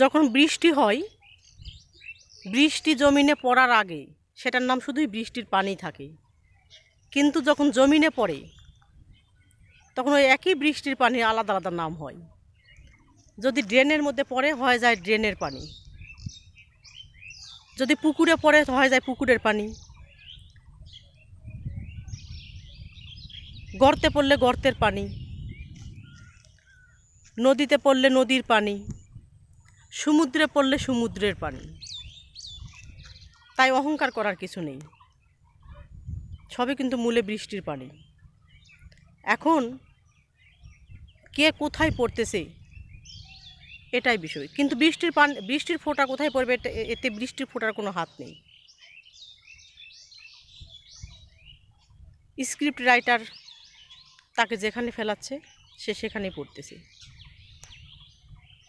যখন বৃষ্টি হয়, বৃষ্টি জমিনে পড়ার আগে সেটার নাম শুধুই বৃষ্টির পানি থাকে, কিন্তু যখন জমিনে পড়ে তখন ওই একই বৃষ্টির পানির আলাদা আলাদা নাম হয়। যদি ড্রেনের মধ্যে পড়ে হয়ে যায় ড্রেনের পানি, যদি পুকুরে পড়ে হয়ে যায় পুকুরের পানি, গর্তে পড়লে গর্তের পানি, নদীতে পড়লে নদীর পানি, সমুদ্রে পড়লে সমুদ্রের পানি। তাই অহংকার করার কিছু নেই, সবই কিন্তু মূলে বৃষ্টির পানি। এখন কে কোথায় পড়তেছে এটাই বিষয়, কিন্তু বৃষ্টির ফোঁটা কোথায় পড়বে এতে বৃষ্টির ফোঁটার কোনো হাত নেই। স্ক্রিপ্ট রাইটার তাকে যেখানে ফেলাচ্ছে সে সেখানেই পড়তেছে।